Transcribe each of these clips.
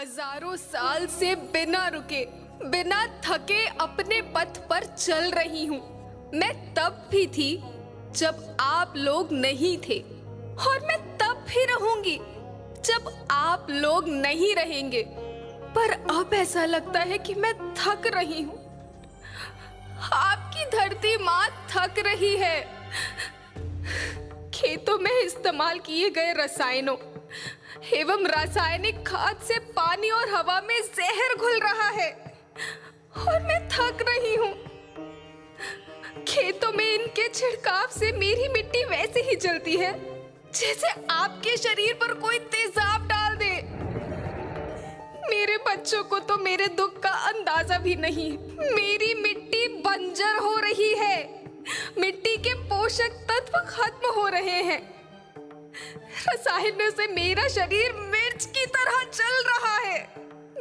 हजारों साल से बिना रुके बिना थके अपने पथ पर चल रही हूँ। मैं तब भी थी जब आप लोग नहीं थे और मैं तब भी रहूंगी जब आप लोग नहीं रहेंगे। पर अब ऐसा लगता है कि मैं थक रही हूँ। आपकी धरती माँ थक रही है। खेतों में इस्तेमाल किए गए रसायनों एवं रासायनिक खाद से पानी और हवा में जहर घुल रहा है और मैं थक रही हूँ। खेतों में इनके छिड़काव से मेरी मिट्टी वैसे ही जलती है जैसे आपके शरीर पर कोई तेजाब डाल दे। मेरे बच्चों को तो मेरे दुख का अंदाजा भी नहीं। मेरी मिट्टी बंजर हो रही है। मिट्टी के पोषक तत्व खत्म हो रहे हैं। रसायनों से मेरा शरीर मिर्च की तरह जल रहा है।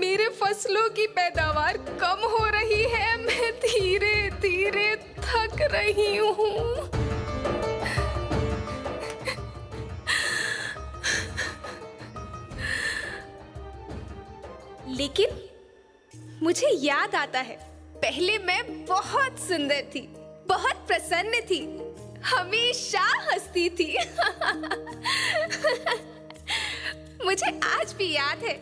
मेरे फसलों की पैदावार कम हो रही है। मैं धीरे धीरे थक रही हूँ। लेकिन मुझे याद आता है, पहले मैं बहुत सुंदर थी, बहुत प्रसन्न थी, हमेशा हंसती थी। मुझे आज भी याद है।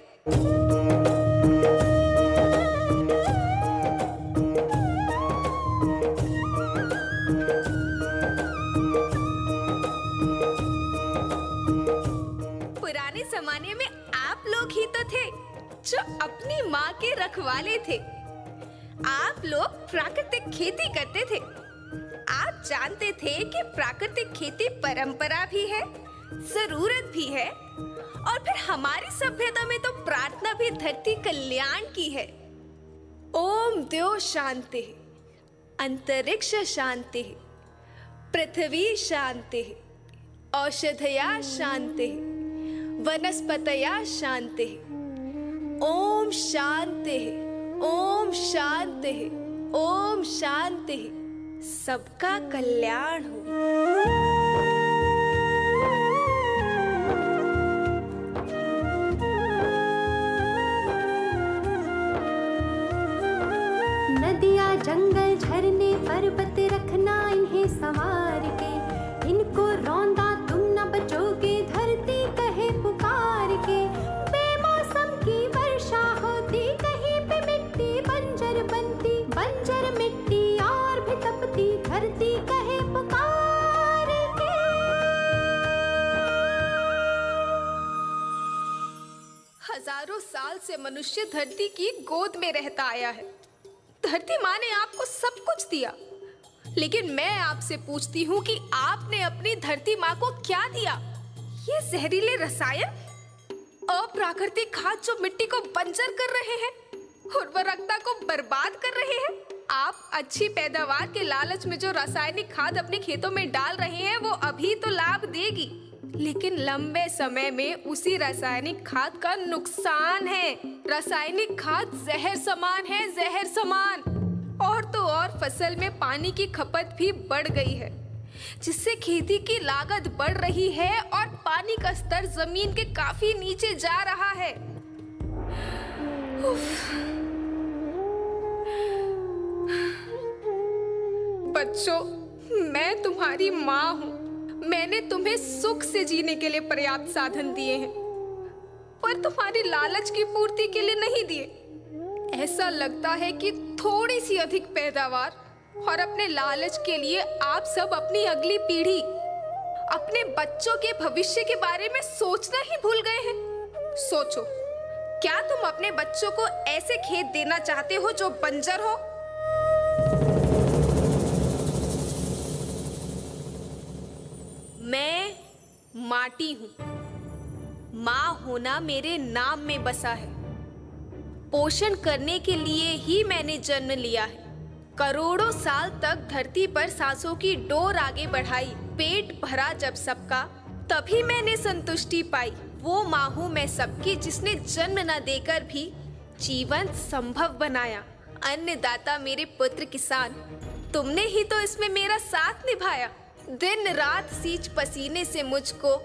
पुराने जमाने में आप लोग ही तो थे जो अपनी माँ के रखवाले थे। आप लोग प्राकृतिक खेती करते थे। आप जानते थे कि प्राकृतिक खेती परंपरा भी है, जरूरत भी है, और फिर हमारी सभ्यता में तो प्रार्थना भी धरती कल्याण की है। ओम द्यो शांति, अंतरिक्ष शांति, पृथ्वी शांति, औषधया शांति, वनस्पतया शांति। ओम शांति, ओम शांति, ओम शांति। सबका कल्याण हो। नदियाँ जंगल झरने पर्वत रखना इन्हें संवार के, इनको रौंदा तुम न बचोगे धरती कहे पुकार के। बेमौसम की वर्षा होती, कहीं पे मिट्टी बंजर बनती, बंजर मिट्टी और भी तपती, धरती कहे पुकार के। हजारों साल से मनुष्य धरती की गोद में रहता आया है। धरती माँ ने आपको सब कुछ दिया, लेकिन मैं आपसे पूछती हूँ कि आपने अपनी धरती माँ को क्या दिया? ये जहरीले रसायन, अप्राकृतिक खाद जो मिट्टी को बंजर कर रहे हैं, उर्वरकता को बर्बाद कर रहे हैं। आप अच्छी पैदावार के लालच में जो रासायनिक खाद अपने खेतों में डाल रहे हैं वो अभी तो लाभ देगी, लेकिन लंबे समय में उसी रासायनिक खाद का नुकसान है। रासायनिक खाद जहर समान है, जहर समान। और तो और फसल में पानी की खपत भी बढ़ गई है, जिससे खेती की लागत बढ़ रही है और पानी का स्तर जमीन के काफी नीचे जा रहा है। बच्चों, मैं तुम्हारी माँ हूँ। मैंने तुम्हें सुख से जीने के लिए पर्याप्त साधन दिए हैं, पर तुम्हारी लालच की पूर्ति के लिए नहीं दिए। ऐसा लगता है कि थोड़ी सी अधिक पैदावार और अपने लालच के लिए आप सब अपनी अगली पीढ़ी, अपने बच्चों के भविष्य के बारे में सोचना ही भूल गए हैं। सोचो, क्या तुम अपने बच्चों को ऐसे खेत देना चाहते हो जो बंजर हो? मैं माटी हूँ। माँ होना मेरे नाम में बसा है। पोषण करने के लिए ही मैंने जन्म लिया है। करोड़ों साल तक धरती पर सांसों की डोर आगे बढ़ाई। पेट भरा जब सबका, तभी मैंने संतुष्टि पाई। वो माँ हूँ मैं सबकी, जिसने जन्म न देकर भी जीवन संभव बनाया। अन्नदाता मेरे पुत्र किसान, तुमने ही तो इसमें मेरा साथ निभाया। दिन रात सींच पसीने से मुझको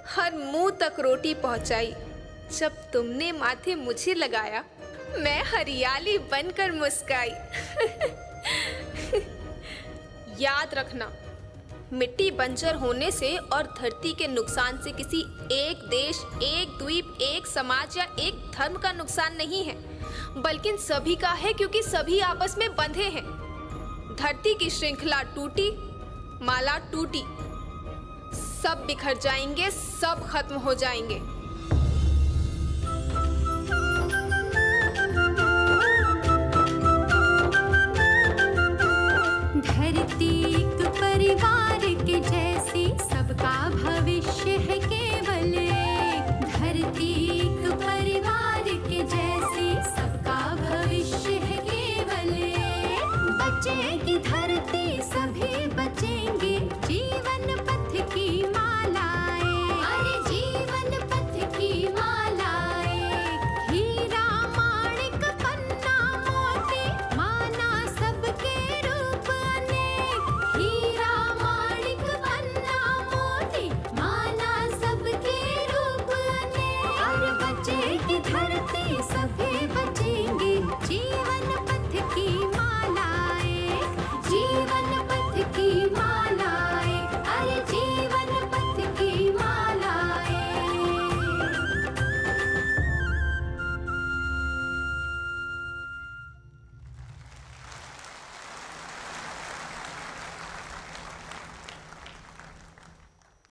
हर मुंह तक रोटी पहुंचाई। जब तुमने माथे मुझे लगाया, मैं हरियाली बनकर मुस्काई। याद रखना, मिट्टी बंजर होने से और धरती के नुकसान से किसी एक देश, एक द्वीप, एक समाज या एक धर्म का नुकसान नहीं है, बल्कि सभी का है, क्योंकि सभी आपस में बंधे हैं। धरती की श्रृंखला टूटी, माला टूटी, सब बिखर जाएंगे, सब खत्म हो जाएंगे।